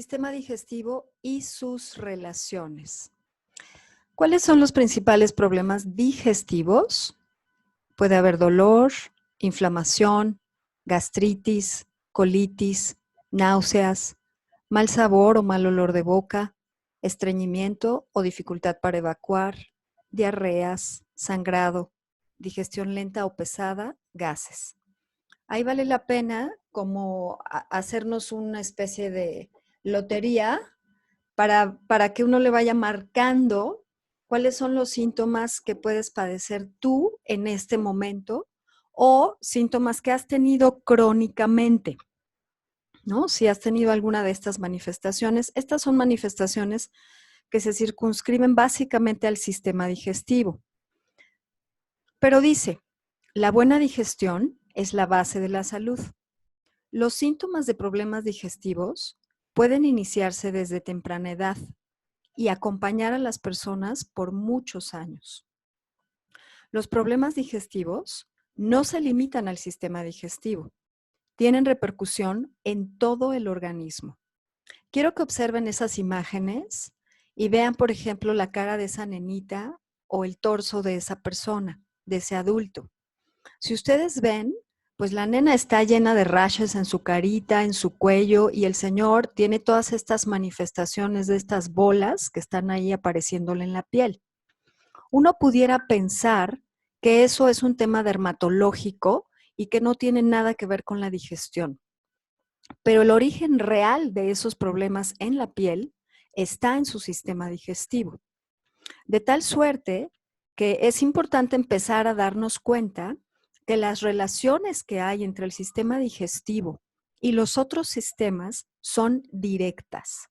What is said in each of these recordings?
sistema digestivo y sus relaciones. ¿Cuáles son los principales problemas digestivos? Puede haber dolor, inflamación, gastritis, colitis, náuseas, mal sabor o mal olor de boca, estreñimiento o dificultad para evacuar, diarreas, sangrado, digestión lenta o pesada, gases. Ahí vale la pena como hacernos una especie de lotería para que uno le vaya marcando cuáles son los síntomas que puedes padecer tú en este momento o síntomas que has tenido crónicamente, ¿no? Si has tenido alguna de estas manifestaciones, estas son manifestaciones que se circunscriben básicamente al sistema digestivo. Pero dice, la buena digestión es la base de la salud. Los síntomas de problemas digestivos pueden iniciarse desde temprana edad y acompañar a las personas por muchos años. Los problemas digestivos no se limitan al sistema digestivo, tienen repercusión en todo el organismo. Quiero que observen esas imágenes y vean, por ejemplo, la cara de esa nenita o el torso de esa persona, de ese adulto. Si ustedes ven, pues la nena está llena de rashes en su carita, en su cuello, y el señor tiene todas estas manifestaciones de estas bolas que están ahí apareciéndole en la piel. Uno pudiera pensar que eso es un tema dermatológico y que no tiene nada que ver con la digestión. Pero el origen real de esos problemas en la piel está en su sistema digestivo. De tal suerte que es importante empezar a darnos cuenta que las relaciones que hay entre el sistema digestivo y los otros sistemas son directas.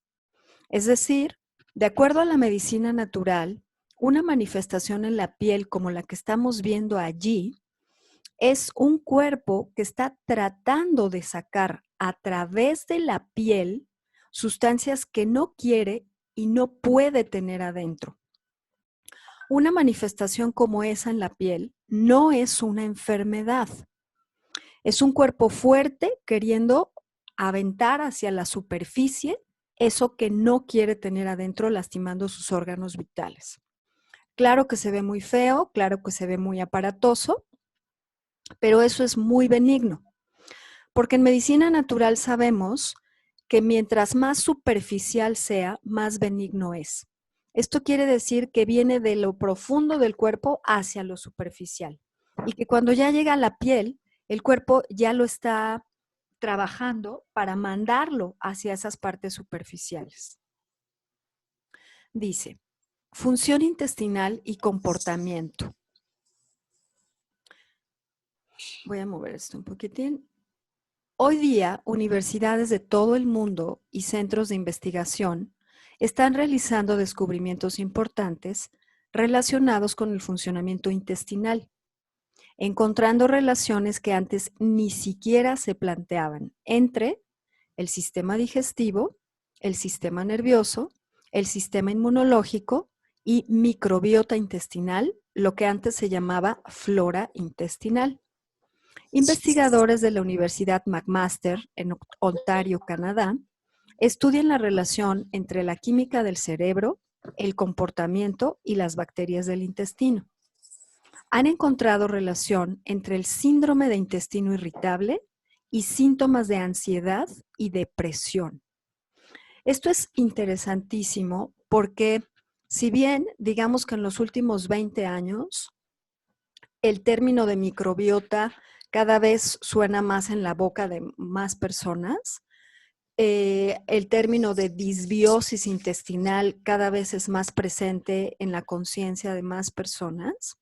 Es decir, de acuerdo a la medicina natural, una manifestación en la piel como la que estamos viendo allí es un cuerpo que está tratando de sacar a través de la piel sustancias que no quiere y no puede tener adentro. Una manifestación como esa en la piel no es una enfermedad. Es un cuerpo fuerte queriendo aventar hacia la superficie eso que no quiere tener adentro, lastimando sus órganos vitales. Claro que se ve muy feo, claro que se ve muy aparatoso, pero eso es muy benigno. Porque en medicina natural sabemos que mientras más superficial sea, más benigno es. Esto quiere decir que viene de lo profundo del cuerpo hacia lo superficial. Y que cuando ya llega a la piel, el cuerpo ya lo está trabajando para mandarlo hacia esas partes superficiales. Dice, función intestinal y comportamiento. Voy a mover esto un poquitín. Hoy día, universidades de todo el mundo y centros de investigación están realizando descubrimientos importantes relacionados con el funcionamiento intestinal, encontrando relaciones que antes ni siquiera se planteaban entre el sistema digestivo, el sistema nervioso, el sistema inmunológico y microbiota intestinal, lo que antes se llamaba flora intestinal. Investigadores de la Universidad McMaster en Ontario, Canadá, estudian la relación entre la química del cerebro, el comportamiento y las bacterias del intestino. Han encontrado relación entre el síndrome de intestino irritable y síntomas de ansiedad y depresión. Esto es interesantísimo porque si bien digamos que en los últimos 20 años el término de microbiota cada vez suena más en la boca de más personas, el término de disbiosis intestinal cada vez es más presente en la conciencia de más personas,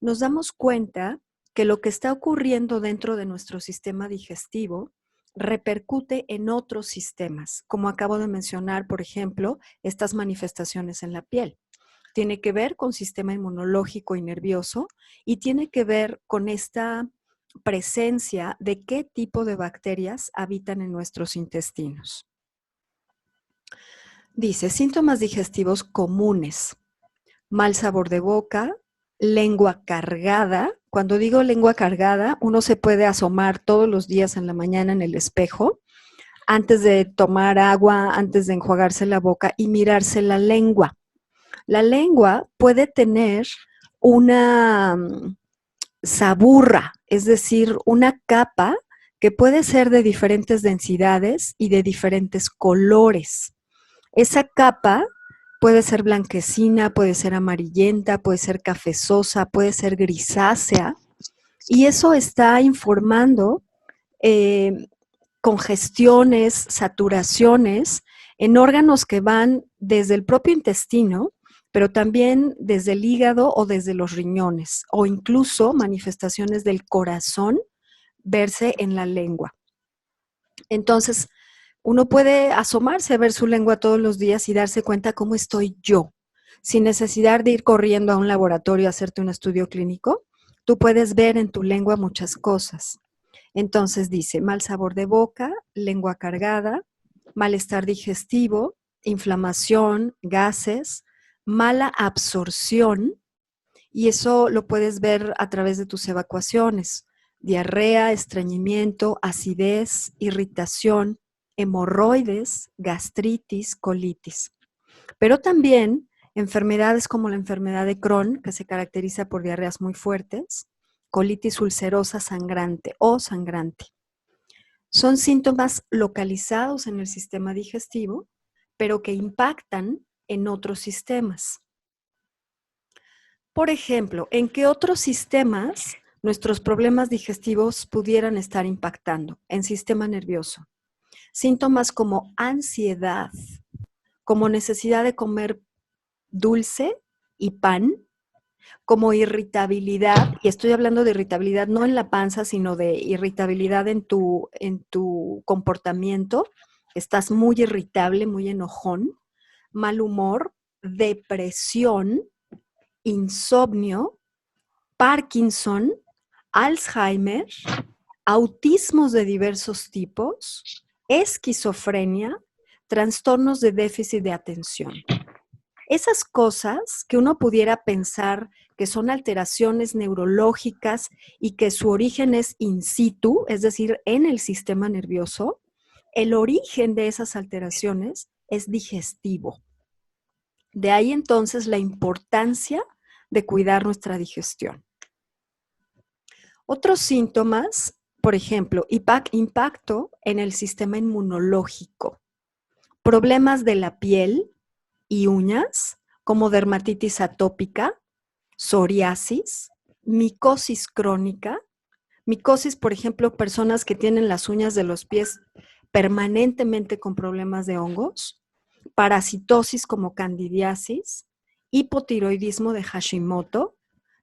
nos damos cuenta que lo que está ocurriendo dentro de nuestro sistema digestivo repercute en otros sistemas, como acabo de mencionar, por ejemplo, estas manifestaciones en la piel. Tiene que ver con sistema inmunológico y nervioso y tiene que ver con esta presencia de qué tipo de bacterias habitan en nuestros intestinos. Dice, síntomas digestivos comunes: mal sabor de boca, lengua cargada. Cuando digo lengua cargada, uno se puede asomar todos los días en la mañana en el espejo antes de tomar agua, antes de enjuagarse la boca y mirarse la lengua. La lengua puede tener una saburra, es decir, una capa que puede ser de diferentes densidades y de diferentes colores. Esa capa puede ser blanquecina, puede ser amarillenta, puede ser cafezosa, puede ser grisácea, y eso está informando congestiones, saturaciones en órganos que van desde el propio intestino, pero también desde el hígado o desde los riñones, o incluso manifestaciones del corazón verse en la lengua. Entonces, uno puede asomarse a ver su lengua todos los días y darse cuenta cómo estoy yo, sin necesidad de ir corriendo a un laboratorio a hacerte un estudio clínico. Tú puedes ver en tu lengua muchas cosas. Entonces dice, mal sabor de boca, lengua cargada, malestar digestivo, inflamación, gases, mala absorción, y eso lo puedes ver a través de tus evacuaciones. Diarrea, estreñimiento, acidez, irritación, hemorroides, gastritis, colitis. Pero también enfermedades como la enfermedad de Crohn, que se caracteriza por diarreas muy fuertes, colitis ulcerosa sangrante o sangrante. Son síntomas localizados en el sistema digestivo, pero que impactan en otros sistemas. Por ejemplo, ¿en qué otros sistemas nuestros problemas digestivos pudieran estar impactando? En sistema nervioso. Síntomas como ansiedad, como necesidad de comer dulce y pan, como irritabilidad, y estoy hablando de irritabilidad no en la panza, sino de irritabilidad en tu comportamiento. Estás muy irritable, muy enojón, mal humor, depresión, insomnio, Parkinson, Alzheimer, autismos de diversos tipos, esquizofrenia, trastornos de déficit de atención. Esas cosas que uno pudiera pensar que son alteraciones neurológicas y que su origen es in situ, es decir, en el sistema nervioso, el origen de esas alteraciones es digestivo. De ahí entonces la importancia de cuidar nuestra digestión. Otros síntomas, por ejemplo, impacto en el sistema inmunológico, problemas de la piel y uñas, como dermatitis atópica, psoriasis, micosis crónica. Micosis, por ejemplo, personas que tienen las uñas de los pies permanentemente con problemas de hongos, parasitosis como candidiasis, hipotiroidismo de Hashimoto,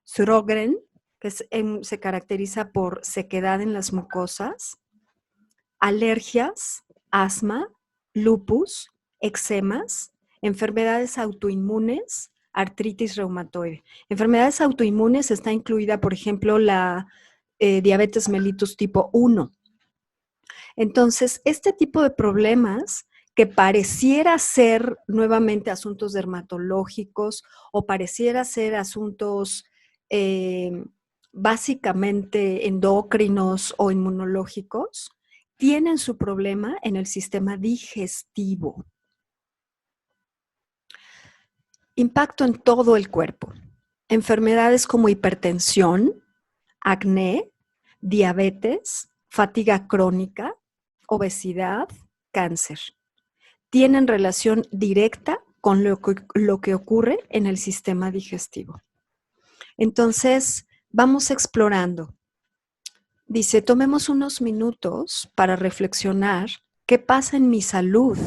Sjögren, que se caracteriza por sequedad en las mucosas, alergias, asma, lupus, eczemas, enfermedades autoinmunes, artritis reumatoide. Enfermedades autoinmunes está incluida, por ejemplo, la diabetes mellitus tipo 1. Entonces, este tipo de problemas que pareciera ser nuevamente asuntos dermatológicos o pareciera ser asuntos básicamente endocrinos o inmunológicos, tienen su problema en el sistema digestivo. Impacto en todo el cuerpo. Enfermedades como hipertensión, acné, diabetes, fatiga crónica, obesidad, cáncer. Tienen relación directa con lo que ocurre en el sistema digestivo. Entonces, vamos explorando. Dice, tomemos unos minutos para reflexionar qué pasa en mi salud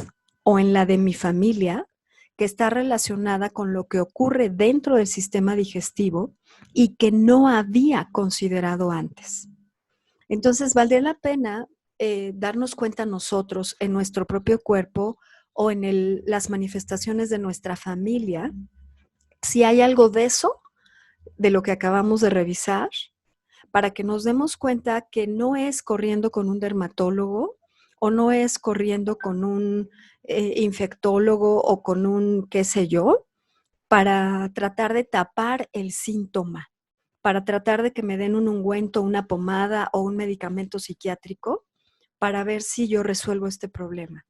o en la de mi familia que está relacionada con lo que ocurre dentro del sistema digestivo y que no había considerado antes. Entonces, valdría la pena darnos cuenta nosotros en nuestro propio cuerpo o en las manifestaciones de nuestra familia, si hay algo de eso, de lo que acabamos de revisar, para que nos demos cuenta que no es corriendo con un dermatólogo o no es corriendo con un infectólogo o con un qué sé yo, para tratar de tapar el síntoma, para tratar de que me den un ungüento, una pomada o un medicamento psiquiátrico para ver si yo resuelvo este problema.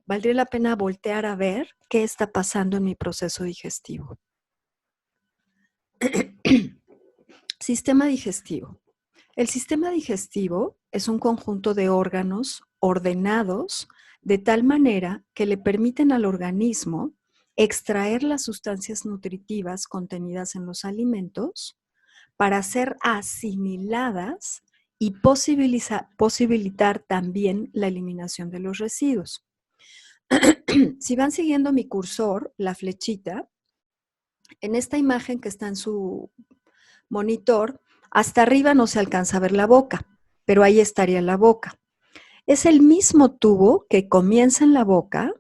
Valdría la pena voltear a ver qué está pasando en mi proceso digestivo. Sistema digestivo. El sistema digestivo es un conjunto de órganos ordenados de tal manera que le permiten al organismo extraer las sustancias nutritivas contenidas en los alimentos para ser asimiladas y posibilitar también la eliminación de los residuos. Si van siguiendo mi cursor, la flechita, en esta imagen que está en su monitor, hasta arriba no se alcanza a ver la boca, pero ahí estaría la boca. Es el mismo tubo que comienza en la boca,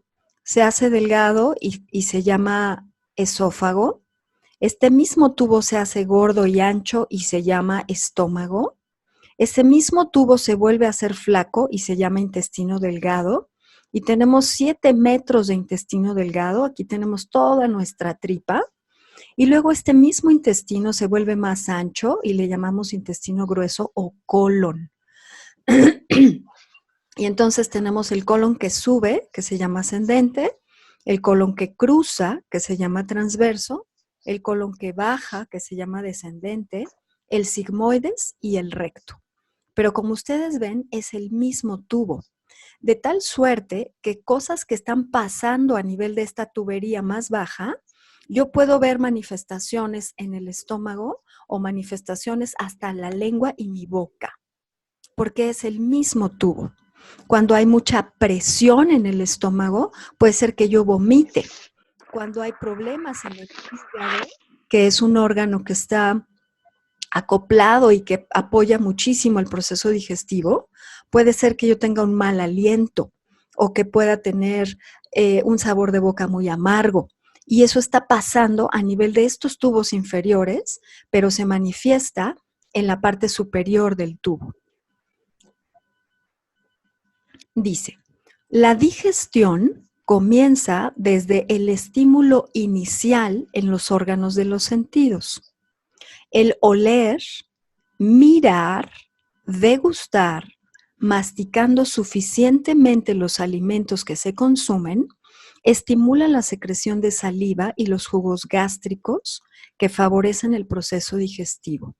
se hace delgado y se llama esófago. Este mismo tubo se hace gordo y ancho y se llama estómago. Ese mismo tubo se vuelve a hacer flaco y se llama intestino delgado. Y tenemos 7 metros de intestino delgado. Aquí tenemos toda nuestra tripa. Y luego este mismo intestino se vuelve más ancho y le llamamos intestino grueso o colon. Y entonces tenemos el colon que sube, que se llama ascendente, el colon que cruza, que se llama transverso, el colon que baja, que se llama descendente, el sigmoides y el recto. Pero como ustedes ven, es el mismo tubo. De tal suerte que cosas que están pasando a nivel de esta tubería más baja, yo puedo ver manifestaciones en el estómago o manifestaciones hasta la lengua y mi boca, porque es el mismo tubo. Cuando hay mucha presión en el estómago, puede ser que yo vomite. Cuando hay problemas en el hígado, que es un órgano que está acoplado y que apoya muchísimo el proceso digestivo, puede ser que yo tenga un mal aliento o que pueda tener un sabor de boca muy amargo. Y eso está pasando a nivel de estos tubos inferiores, pero se manifiesta en la parte superior del tubo. Dice, la digestión comienza desde el estímulo inicial en los órganos de los sentidos. El oler, mirar, degustar, masticando suficientemente los alimentos que se consumen, estimula la secreción de saliva y los jugos gástricos que favorecen el proceso digestivo.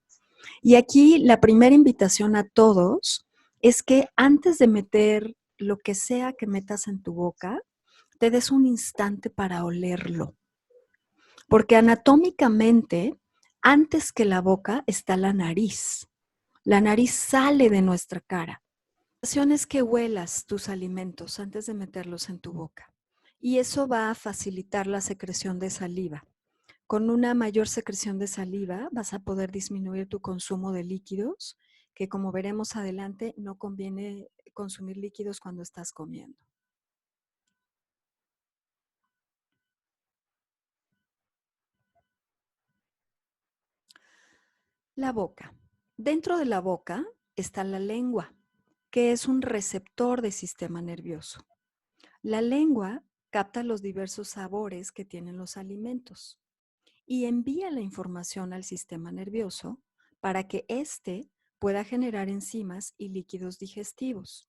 Y aquí la primera invitación a todos es que antes de meter lo que sea que metas en tu boca, te des un instante para olerlo. Porque anatómicamente, antes que la boca está la nariz. La nariz sale de nuestra cara. La intención es que huelas tus alimentos antes de meterlos en tu boca. Y eso va a facilitar la secreción de saliva. Con una mayor secreción de saliva vas a poder disminuir tu consumo de líquidos, que como veremos adelante, no conviene consumir líquidos cuando estás comiendo. La boca. Dentro de la boca está la lengua, que es un receptor del sistema nervioso. La lengua capta los diversos sabores que tienen los alimentos y envía la información al sistema nervioso para que éste pueda generar enzimas y líquidos digestivos.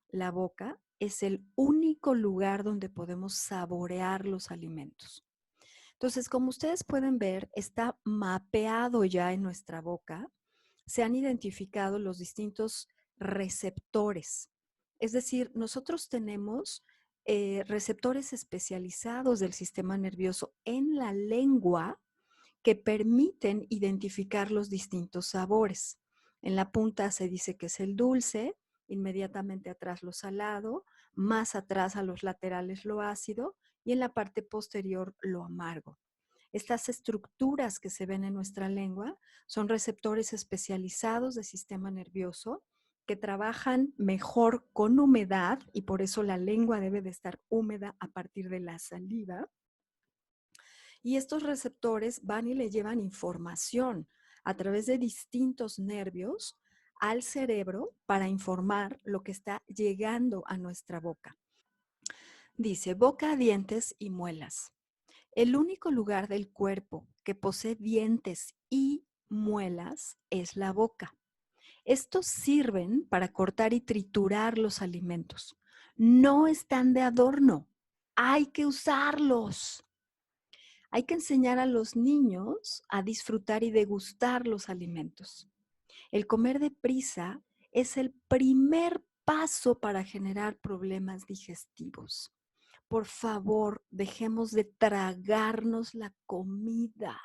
La boca es el único lugar donde podemos saborear los alimentos. Entonces, como ustedes pueden ver, está mapeado ya en nuestra boca. Se han identificado los distintos receptores. Es decir, nosotros tenemos receptores especializados del sistema nervioso en la lengua que permiten identificar los distintos sabores. En la punta se dice que es el dulce, inmediatamente atrás lo salado, más atrás a los laterales lo ácido y en la parte posterior lo amargo. Estas estructuras que se ven en nuestra lengua son receptores especializados del sistema nervioso que trabajan mejor con humedad y por eso la lengua debe de estar húmeda a partir de la saliva. Y estos receptores van y le llevan información a través de distintos nervios al cerebro para informar lo que está llegando a nuestra boca. Dice, boca, dientes y muelas. El único lugar del cuerpo que posee dientes y muelas es la boca. Estos sirven para cortar y triturar los alimentos. No están de adorno. Hay que usarlos. Hay que enseñar a los niños a disfrutar y degustar los alimentos. El comer deprisa es el primer paso para generar problemas digestivos. Por favor, dejemos de tragarnos la comida.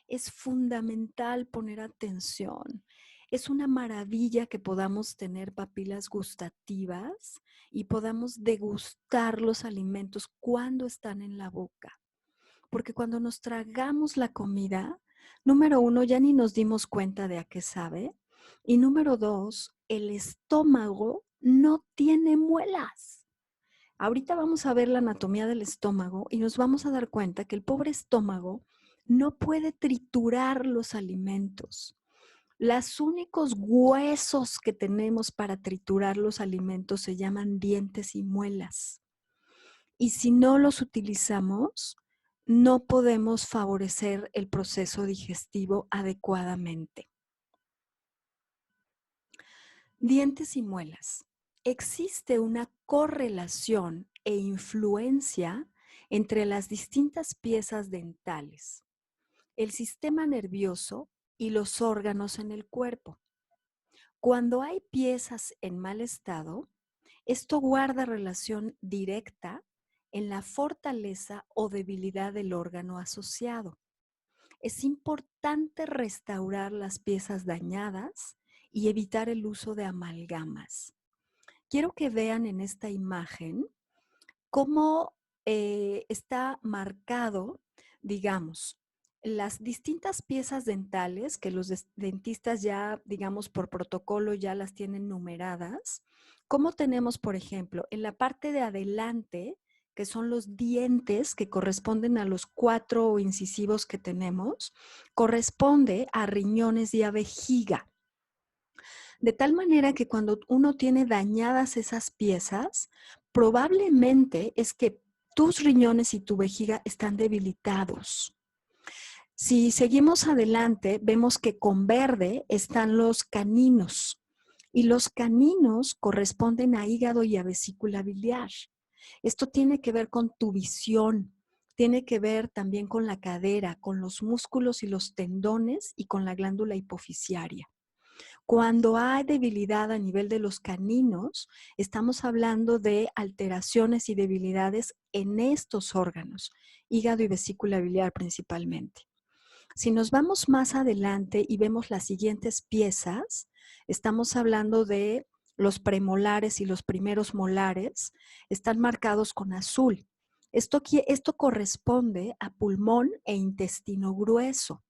Es fundamental poner atención. Es una maravilla que podamos tener papilas gustativas y podamos degustar los alimentos cuando están en la boca. Porque cuando nos tragamos la comida, número uno, ya ni nos dimos cuenta de a qué sabe. Y número dos, el estómago no tiene muelas. Ahorita vamos a ver la anatomía del estómago y nos vamos a dar cuenta que el pobre estómago no puede triturar los alimentos. Los únicos huesos que tenemos para triturar los alimentos se llaman dientes y muelas. Y si no los utilizamos, no podemos favorecer el proceso digestivo adecuadamente. Dientes y muelas. Existe una correlación e influencia entre las distintas piezas dentales, el sistema nervioso y los órganos en el cuerpo. Cuando hay piezas en mal estado, esto guarda relación directa en la fortaleza o debilidad del órgano asociado. Es importante restaurar las piezas dañadas y evitar el uso de amalgamas. Quiero que vean en esta imagen cómo está marcado, digamos, las distintas piezas dentales que los dentistas ya, digamos, por protocolo ya las tienen numeradas. Como tenemos, por ejemplo, en la parte de adelante, que son los dientes que corresponden a los 4 incisivos que tenemos, corresponde a riñones y a vejiga. De tal manera que cuando uno tiene dañadas esas piezas, probablemente es que tus riñones y tu vejiga están debilitados. Si seguimos adelante, vemos que con verde están los caninos y los caninos corresponden a hígado y a vesícula biliar. Esto tiene que ver con tu visión, tiene que ver también con la cadera, con los músculos y los tendones y con la glándula hipofisiaria. Cuando hay debilidad a nivel de los caninos, estamos hablando de alteraciones y debilidades en estos órganos, hígado y vesícula biliar principalmente. Si nos vamos más adelante y vemos las siguientes piezas, estamos hablando de los premolares y los primeros molares, están marcados con azul. Esto corresponde a pulmón e intestino grueso.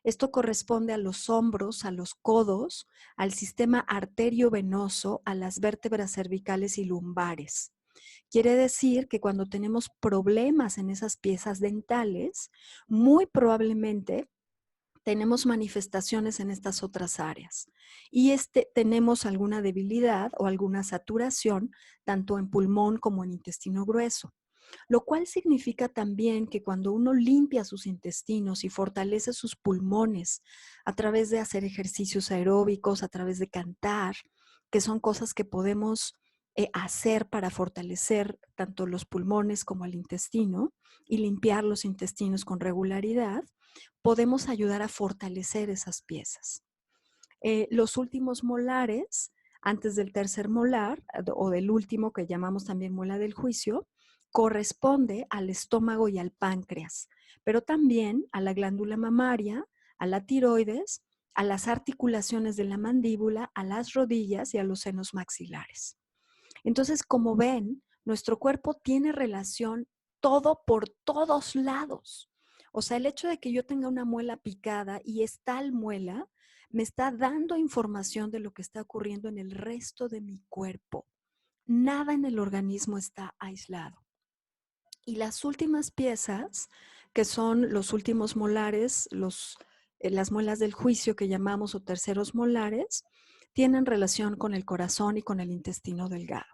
Esto corresponde a los hombros, a los codos, al sistema arteriovenoso, a las vértebras cervicales y lumbares. Quiere decir que cuando tenemos problemas en esas piezas dentales, muy probablemente tenemos manifestaciones en estas otras áreas y tenemos alguna debilidad o alguna saturación tanto en pulmón como en intestino grueso. Lo cual significa también que cuando uno limpia sus intestinos y fortalece sus pulmones a través de hacer ejercicios aeróbicos, a través de cantar, que son cosas que podemos hacer para fortalecer tanto los pulmones como el intestino y limpiar los intestinos con regularidad, podemos ayudar a fortalecer esas piezas. Los últimos molares, antes del tercer molar o del último que llamamos también muela del juicio, corresponde al estómago y al páncreas, pero también a la glándula mamaria, a la tiroides, a las articulaciones de la mandíbula, a las rodillas y a los senos maxilares. Entonces, como ven, nuestro cuerpo tiene relación todo por todos lados. O sea, el hecho de que yo tenga una muela picada y es tal muela, me está dando información de lo que está ocurriendo en el resto de mi cuerpo. Nada en el organismo está aislado. Y las últimas piezas, que son los últimos molares, las muelas del juicio que llamamos o terceros molares, tienen relación con el corazón y con el intestino delgado.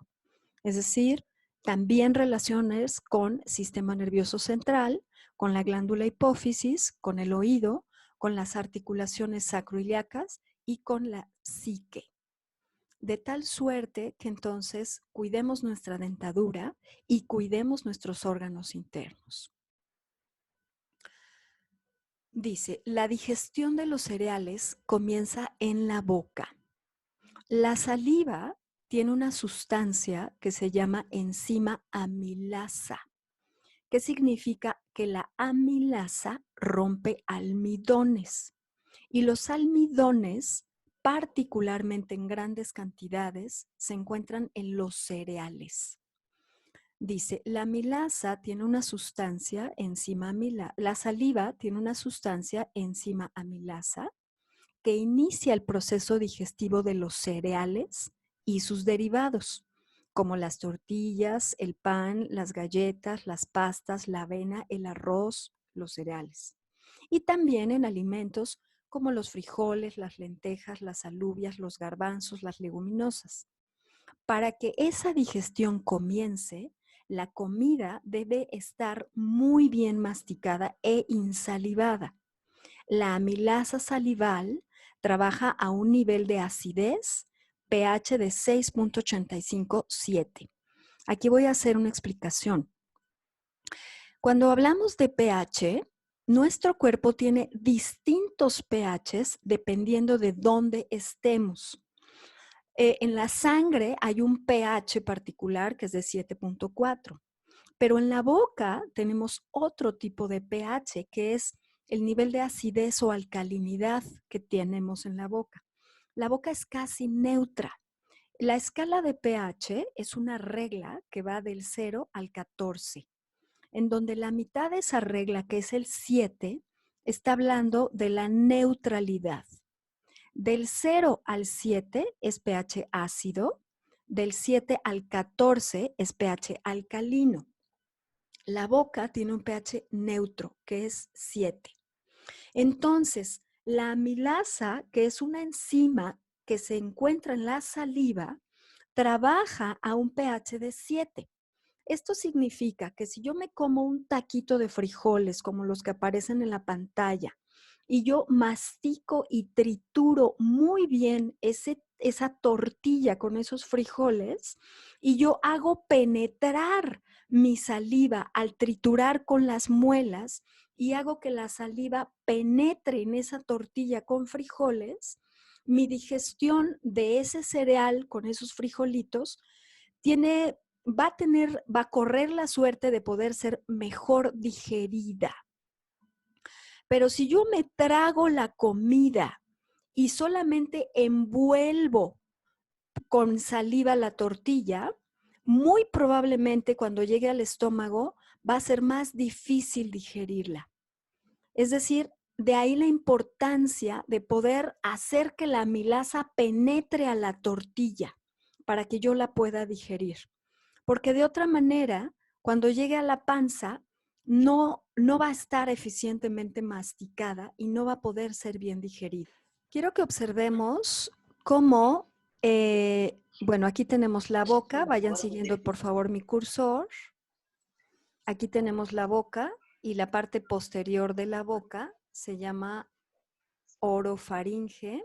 Es decir, también relaciones con sistema nervioso central, con la glándula hipófisis, con el oído, con las articulaciones sacroiliacas y con psique. De tal suerte que entonces cuidemos nuestra dentadura y cuidemos nuestros órganos internos. Dice, la digestión de los cereales comienza en la boca. La saliva tiene una sustancia que se llama enzima amilasa. ¿Qué significa? Que la amilasa rompe almidones. Y los almidones, particularmente en grandes cantidades, se encuentran en los cereales. Dice, la amilasa tiene una sustancia, enzima amilasa, la saliva tiene una sustancia, enzima amilasa, que inicia el proceso digestivo de los cereales y sus derivados, como las tortillas, el pan, las galletas, las pastas, la avena, el arroz, los cereales. Y también en alimentos como los frijoles, las lentejas, las alubias, los garbanzos, las leguminosas. Para que esa digestión comience, la comida debe estar muy bien masticada e insalivada. La amilasa salival trabaja a un nivel de acidez, pH de 6.857. Aquí voy a hacer una explicación. Cuando hablamos de pH, nuestro cuerpo tiene distintos pHs dependiendo de dónde estemos. En la sangre hay un pH particular que es de 7.4, pero en la boca tenemos otro tipo de pH que es el nivel de acidez o alcalinidad que tenemos en la boca. La boca es casi neutra. La escala de pH es una regla que va del 0 al 14, en donde la mitad de esa regla, que es el 7, está hablando de la neutralidad. Del 0 al 7 es pH ácido, del 7 al 14 es pH alcalino. La boca tiene un pH neutro, que es 7. Entonces, la amilasa, que es una enzima que se encuentra en la saliva, trabaja a un pH de 7. Esto significa que si yo me como un taquito de frijoles como los que aparecen en la pantalla y yo mastico y trituro muy bien esa tortilla con esos frijoles y yo hago penetrar mi saliva al triturar con las muelas y hago que la saliva penetre en esa tortilla con frijoles, mi digestión de ese cereal con esos frijolitos va a correr la suerte de poder ser mejor digerida. Pero si yo me trago la comida y solamente envuelvo con saliva la tortilla, muy probablemente cuando llegue al estómago va a ser más difícil digerirla. Es decir, de ahí la importancia de poder hacer que la amilasa penetre a la tortilla para que yo la pueda digerir. Porque de otra manera, cuando llegue a la panza, no va a estar eficientemente masticada y no va a poder ser bien digerida. Quiero que observemos cómo, bueno, aquí tenemos la boca, vayan siguiendo por favor mi cursor. Aquí tenemos la boca y la parte posterior de la boca se llama orofaringe.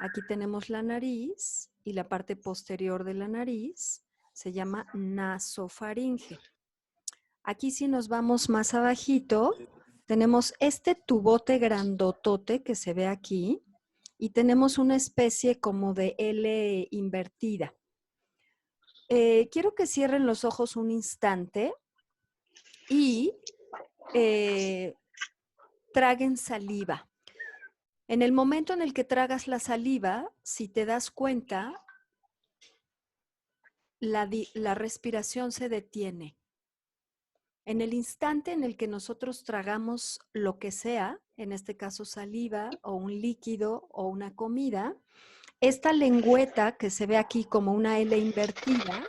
Aquí tenemos la nariz y la parte posterior de la nariz se llama nasofaringe. Aquí si nos vamos más abajito, tenemos este tubote grandotote que se ve aquí y tenemos una especie como de L invertida. Quiero que cierren los ojos un instante y traguen saliva. En el momento en el que tragas la saliva, si te das cuenta, la respiración se detiene. En el instante en el que nosotros tragamos lo que sea, en este caso saliva o un líquido o una comida, esta lengüeta que se ve aquí como una L invertida,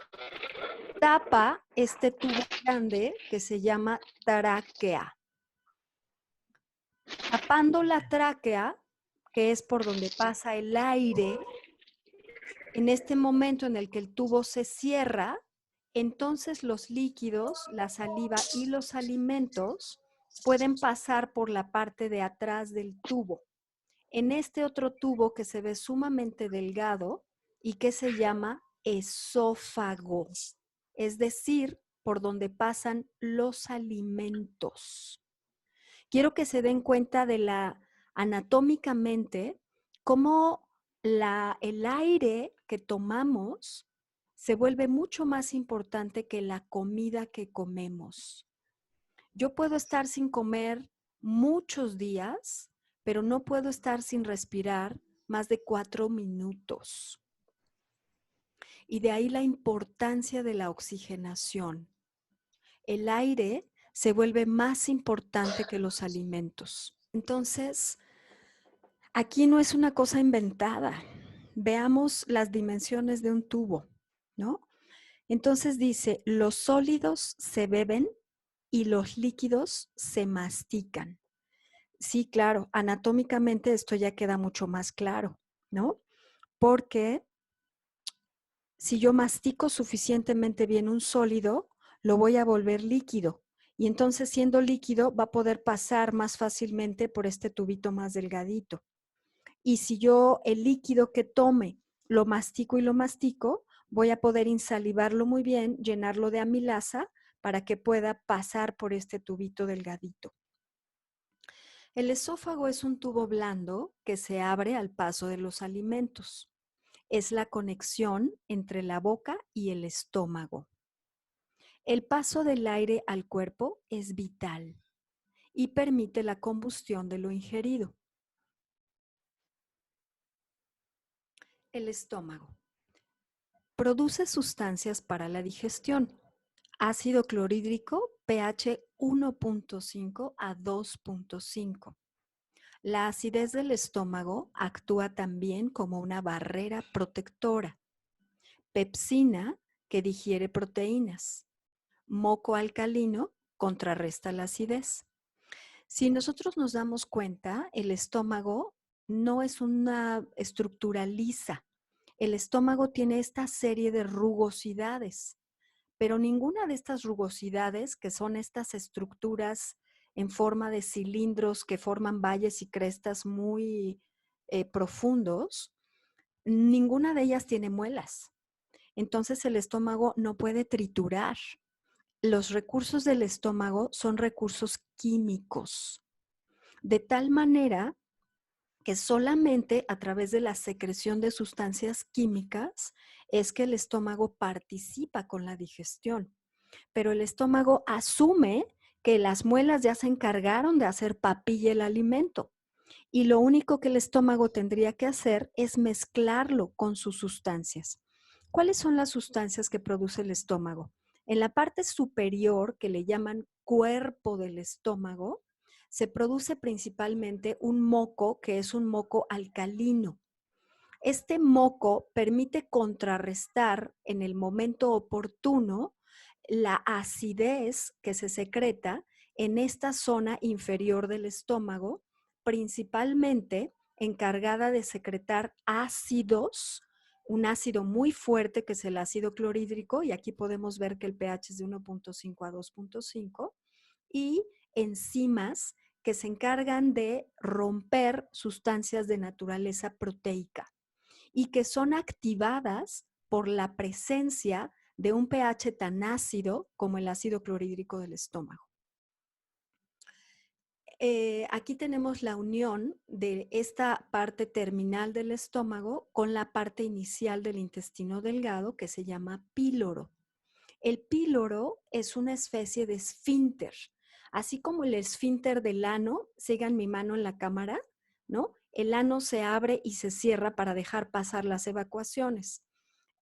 tapa este tubo grande que se llama tráquea. Tapando la tráquea, que es por donde pasa el aire, en este momento en el que el tubo se cierra, entonces los líquidos, la saliva y los alimentos pueden pasar por la parte de atrás del tubo. en este otro tubo que se ve sumamente delgado y que se llama esófago, es decir, por donde pasan los alimentos. Quiero que se den cuenta de anatómicamente cómo el aire que tomamos se vuelve mucho más importante que la comida que comemos. Yo puedo estar sin comer muchos días, pero no puedo estar sin respirar más de 4 minutos. Y de ahí la importancia de la oxigenación. El aire se vuelve más importante que los alimentos. Entonces, aquí no es una cosa inventada. Veamos las dimensiones de un tubo, ¿no? Entonces dice, los sólidos se beben y los líquidos se mastican. Sí, claro, anatómicamente esto ya queda mucho más claro, ¿no? Porque si yo mastico suficientemente bien un sólido, lo voy a volver líquido. Y entonces, siendo líquido, va a poder pasar más fácilmente por este tubito más delgadito. Y si yo el líquido que tome lo mastico y lo mastico, voy a poder insalivarlo muy bien, llenarlo de amilasa para que pueda pasar por este tubito delgadito. El esófago es un tubo blando que se abre al paso de los alimentos. Es la conexión entre la boca y el estómago. El paso del aire al cuerpo es vital y permite la combustión de lo ingerido. El estómago produce sustancias para la digestión. Ácido clorhídrico pH 1.5 a 2.5. La acidez del estómago actúa también como una barrera protectora. Pepsina, que digiere proteínas. Moco alcalino contrarresta la acidez. Si nosotros nos damos cuenta, el estómago no es una estructura lisa. El estómago tiene esta serie de rugosidades, pero ninguna de estas rugosidades, que son estas estructuras en forma de cilindros que forman valles y crestas muy profundos, ninguna de ellas tiene muelas. Entonces el estómago no puede triturar. Los recursos del estómago son recursos químicos, de tal manera que solamente a través de la secreción de sustancias químicas es que el estómago participa con la digestión. Pero el estómago asume que las muelas ya se encargaron de hacer papilla el alimento y lo único que el estómago tendría que hacer es mezclarlo con sus sustancias. ¿Cuáles son las sustancias que produce el estómago? En la parte superior, que le llaman cuerpo del estómago, se produce principalmente un moco, que es un moco alcalino. Este moco permite contrarrestar en el momento oportuno la acidez que se secreta en esta zona inferior del estómago, principalmente encargada de secretar ácidos, un ácido muy fuerte que es el ácido clorhídrico, y aquí podemos ver que el pH es de 1.5 a 2.5, y enzimas que se encargan de romper sustancias de naturaleza proteica y que son activadas por la presencia de un pH tan ácido como el ácido clorhídrico del estómago. Aquí tenemos la unión de esta parte terminal del estómago con la parte inicial del intestino delgado, que se llama píloro. El píloro es una especie de esfínter, así como el esfínter del ano. Sigan mi mano en la cámara, ¿no? El ano se abre y se cierra para dejar pasar las evacuaciones.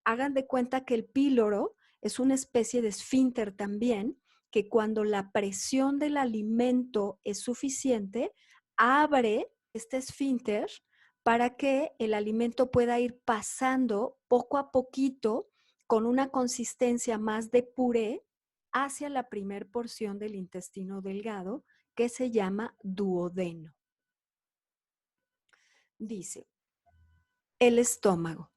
Hagan de cuenta que el píloro es una especie de esfínter también, que cuando la presión del alimento es suficiente, abre este esfínter para que el alimento pueda ir pasando poco a poquito con una consistencia más de puré hacia la primer porción del intestino delgado, que se llama duodeno. Dice, el estómago.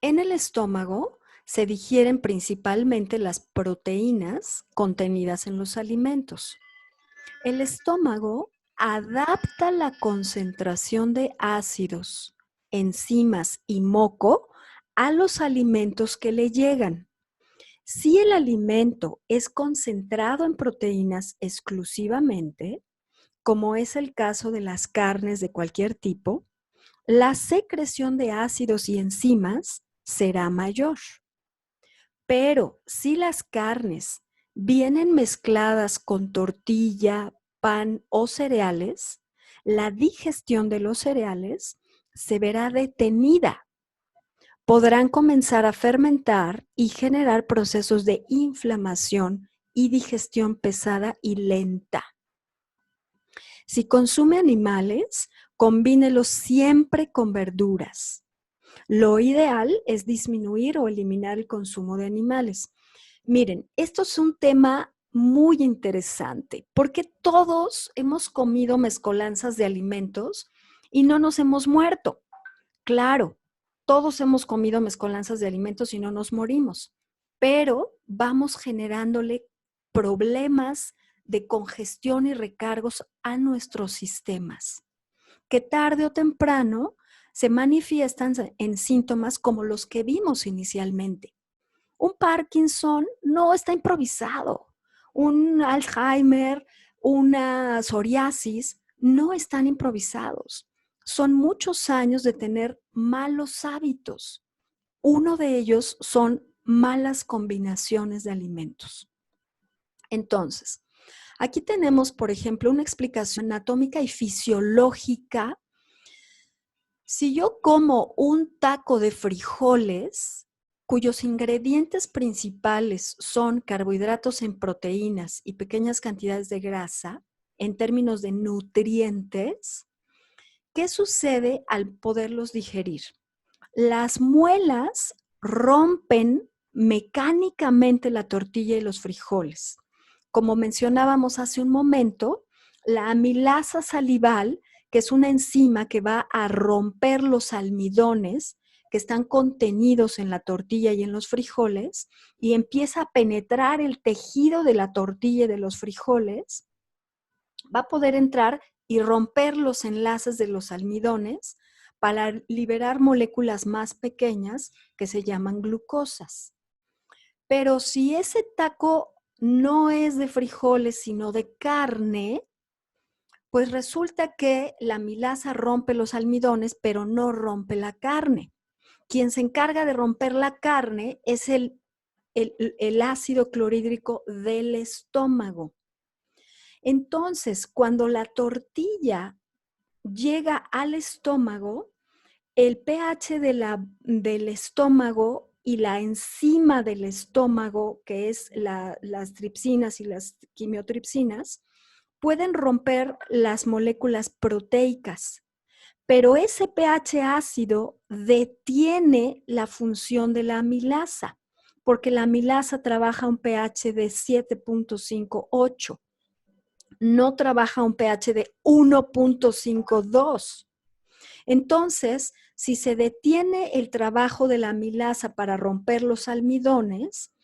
En el estómago se digieren principalmente las proteínas contenidas en los alimentos. El estómago adapta la concentración de ácidos, enzimas y moco a los alimentos que le llegan. Si el alimento es concentrado en proteínas exclusivamente, como es el caso de las carnes de cualquier tipo, la secreción de ácidos y enzimas será mayor. Pero si las carnes vienen mezcladas con tortilla, pan o cereales, la digestión de los cereales se verá detenida. Podrán comenzar a fermentar y generar procesos de inflamación y digestión pesada y lenta. Si consume animales, combínelos siempre con verduras. Lo ideal es disminuir o eliminar el consumo de animales. Miren, esto es un tema muy interesante porque todos hemos comido mezcolanzas de alimentos y no nos hemos muerto. Claro, todos hemos comido mezcolanzas de alimentos y no nos morimos, pero vamos generándole problemas de congestión y recargos a nuestros sistemas, que tarde o temprano se manifiestan en síntomas como los que vimos inicialmente. Un Parkinson no está improvisado. Un Alzheimer, una psoriasis, no están improvisados. Son muchos años de tener malos hábitos. Uno de ellos son malas combinaciones de alimentos. Entonces, aquí tenemos, por ejemplo, una explicación anatómica y fisiológica. Si yo como un taco de frijoles, cuyos ingredientes principales son carbohidratos en proteínas y pequeñas cantidades de grasa, en términos de nutrientes, ¿qué sucede al poderlos digerir? Las muelas rompen mecánicamente la tortilla y los frijoles. Como mencionábamos hace un momento, la amilasa salival, que es una enzima que va a romper los almidones que están contenidos en la tortilla y en los frijoles, y empieza a penetrar el tejido de la tortilla y de los frijoles, va a poder entrar y romper los enlaces de los almidones para liberar moléculas más pequeñas que se llaman glucosas. Pero si ese taco no es de frijoles, sino de carne, pues resulta que la amilasa rompe los almidones, pero no rompe la carne. Quien se encarga de romper la carne es el ácido clorhídrico del estómago. Entonces, cuando la tortilla llega al estómago, el pH del estómago y la enzima del estómago, que es las tripsinas y las quimiotripsinas, pueden romper las moléculas proteicas, pero ese pH ácido detiene la función de la amilasa, porque la amilasa trabaja a un pH de 7.58, no trabaja a un pH de 1.52. Entonces, si se detiene el trabajo de la amilasa para romper los almidones,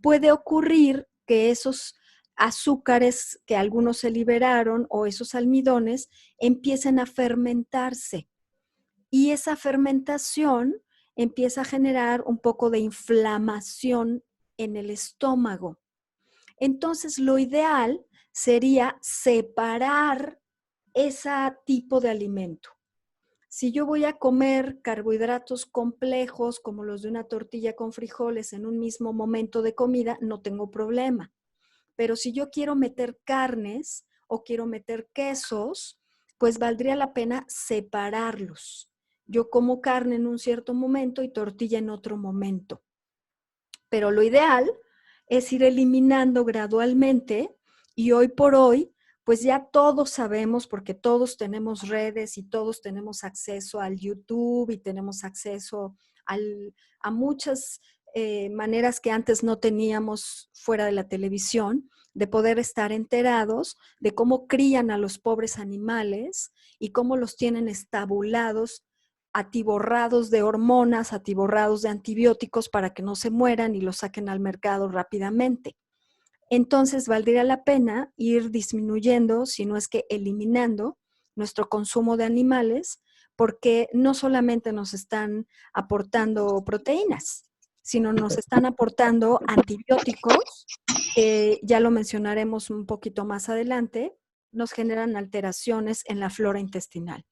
puede ocurrir que esos azúcares que algunos se liberaron o esos almidones empiecen a fermentarse. Y esa fermentación empieza a generar un poco de inflamación en el estómago. Entonces, lo ideal sería separar ese tipo de alimento. Si yo voy a comer carbohidratos complejos como los de una tortilla con frijoles en un mismo momento de comida, no tengo problema. Pero si yo quiero meter carnes o quiero meter quesos, pues valdría la pena separarlos. Yo como carne en un cierto momento y tortilla en otro momento. Pero lo ideal es ir eliminando gradualmente y hoy por hoy, pues ya todos sabemos, porque todos tenemos redes y todos tenemos acceso al YouTube y tenemos acceso a muchas maneras que antes no teníamos fuera de la televisión, de poder estar enterados de cómo crían a los pobres animales y cómo los tienen estabulados, atiborrados de hormonas, atiborrados de antibióticos para que no se mueran y los saquen al mercado rápidamente. Entonces valdría la pena ir disminuyendo, si no es que eliminando, nuestro consumo de animales, porque no solamente nos están aportando proteínas, sino nos están aportando antibióticos, que ya lo mencionaremos un poquito más adelante, nos generan alteraciones en la flora intestinal.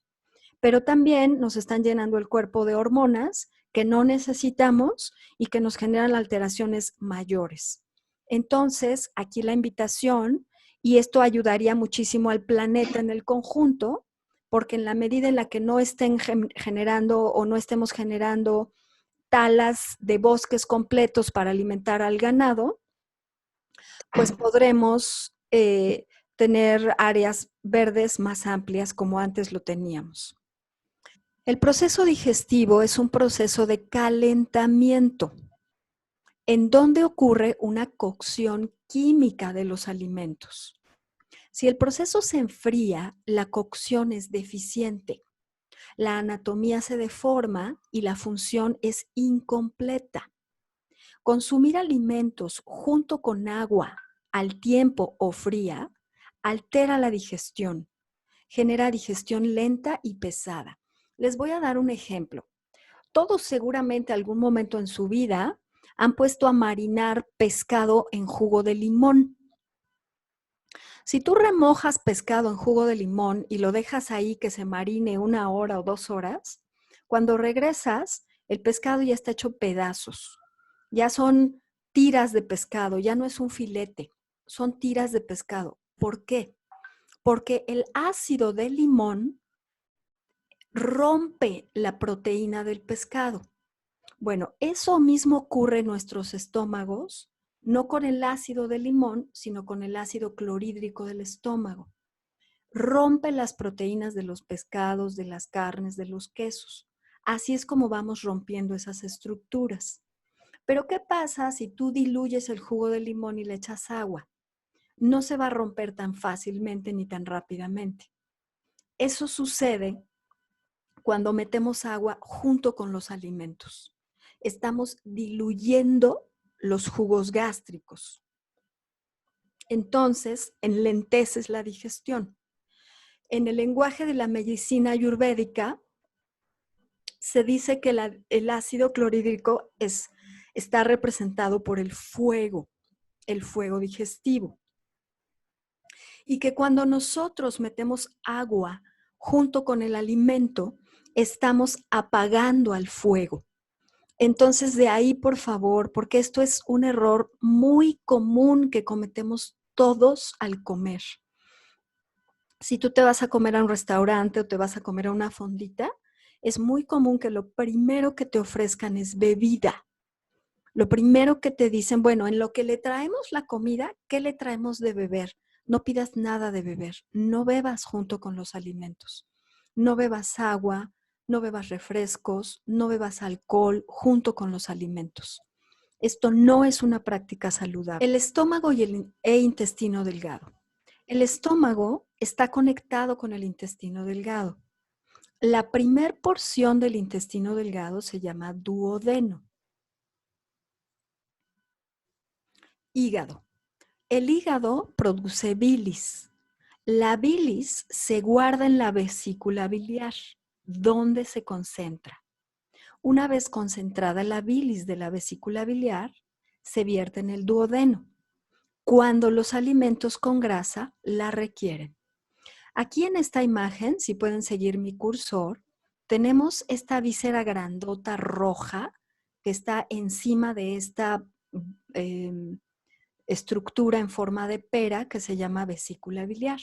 Pero también nos están llenando el cuerpo de hormonas que no necesitamos y que nos generan alteraciones mayores. Entonces, aquí la invitación, y esto ayudaría muchísimo al planeta en el conjunto, porque en la medida en la que no estén generando o no estemos generando talas de bosques completos para alimentar al ganado, pues podremos tener áreas verdes más amplias como antes lo teníamos. El proceso digestivo es un proceso de calentamiento en donde ocurre una cocción química de los alimentos. Si el proceso se enfría, la cocción es deficiente, la anatomía se deforma y la función es incompleta. Consumir alimentos junto con agua al tiempo o fría altera la digestión, genera digestión lenta y pesada. Les voy a dar un ejemplo. Todos seguramente algún momento en su vida han puesto a marinar pescado en jugo de limón. Si tú remojas pescado en jugo de limón y lo dejas ahí que se marine 1 hora o 2 horas, cuando regresas, el pescado ya está hecho pedazos. Ya son tiras de pescado, ya no es un filete, son tiras de pescado. ¿Por qué? Porque el ácido del limón rompe la proteína del pescado. Bueno, eso mismo ocurre en nuestros estómagos, no con el ácido de limón, sino con el ácido clorhídrico del estómago. Rompe las proteínas de los pescados, de las carnes, de los quesos. Así es como vamos rompiendo esas estructuras. Pero ¿qué pasa si tú diluyes el jugo de limón y le echas agua? No se va a romper tan fácilmente ni tan rápidamente. Eso sucede cuando metemos agua junto con los alimentos. Estamos diluyendo los jugos gástricos. Entonces, enlenteces la digestión. En el lenguaje de la medicina ayurvédica, se dice que el ácido clorhídrico está representado por el fuego digestivo. Y que cuando nosotros metemos agua junto con el alimento, estamos apagando al fuego. Entonces, de ahí, por favor, porque esto es un error muy común que cometemos todos al comer. Si tú te vas a comer a un restaurante o te vas a comer a una fondita, es muy común que lo primero que te ofrezcan es bebida. Lo primero que te dicen, bueno, en lo que le traemos la comida, ¿qué le traemos de beber? No pidas nada de beber, no bebas junto con los alimentos. No bebas agua, no bebas refrescos, no bebas alcohol junto con los alimentos. Esto no es una práctica saludable. El estómago y el intestino delgado. El estómago está conectado con el intestino delgado. La primer porción del intestino delgado se llama duodeno. Hígado. El hígado produce bilis. La bilis se guarda en la vesícula biliar, donde se concentra. Una vez concentrada la bilis de la vesícula biliar, se vierte en el duodeno, cuando los alimentos con grasa la requieren. Aquí en esta imagen, si pueden seguir mi cursor, tenemos esta víscera grandota roja que está encima de esta estructura en forma de pera que se llama vesícula biliar.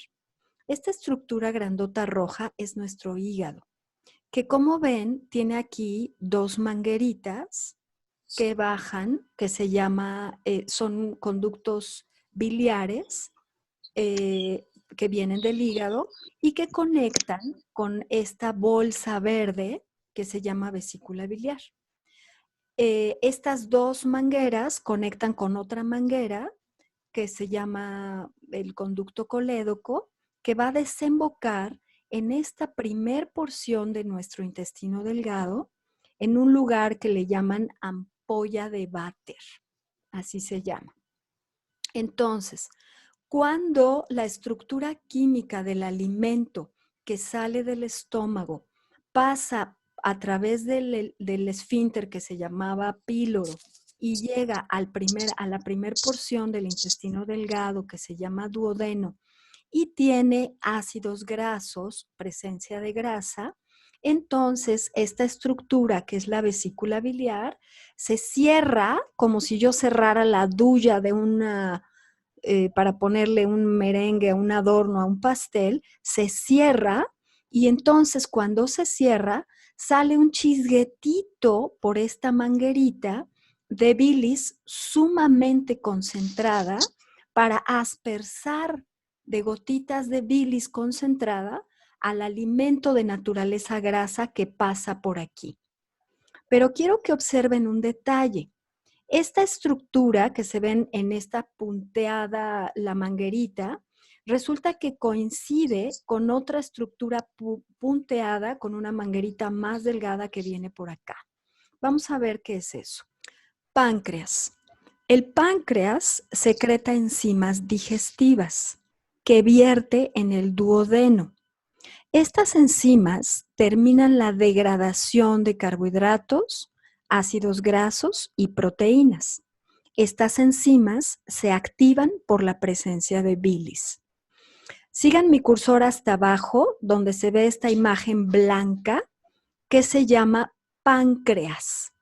Esta estructura grandota roja es nuestro hígado, que como ven tiene aquí dos mangueritas que bajan, que se llama, son conductos biliares que vienen del hígado y que conectan con esta bolsa verde que se llama vesícula biliar. Estas dos mangueras conectan con otra manguera que se llama el conducto colédoco, que va a desembocar en esta primer porción de nuestro intestino delgado, en un lugar que le llaman ampolla de váter, así se llama. Entonces, cuando la estructura química del alimento que sale del estómago pasa a través del esfínter que se llamaba píloro y llega a la primera porción del intestino delgado que se llama duodeno y tiene ácidos grasos, presencia de grasa, entonces esta estructura que es la vesícula biliar se cierra como si yo cerrara la duya de una para ponerle un merengue, un adorno a un pastel, se cierra y entonces cuando se cierra sale un chisguetito por esta manguerita de bilis sumamente concentrada para aspersar de gotitas de bilis concentrada al alimento de naturaleza grasa que pasa por aquí. Pero quiero que observen un detalle. Esta estructura que se ven en esta punteada, la manguerita, resulta que coincide con otra estructura punteada con una manguerita más delgada que viene por acá. Vamos a ver qué es eso. Páncreas. El páncreas secreta enzimas digestivas que vierte en el duodeno. Estas enzimas terminan la degradación de carbohidratos, ácidos grasos y proteínas. Estas enzimas se activan por la presencia de bilis. Sigan mi cursor hasta abajo, donde se ve esta imagen blanca que se llama páncreas.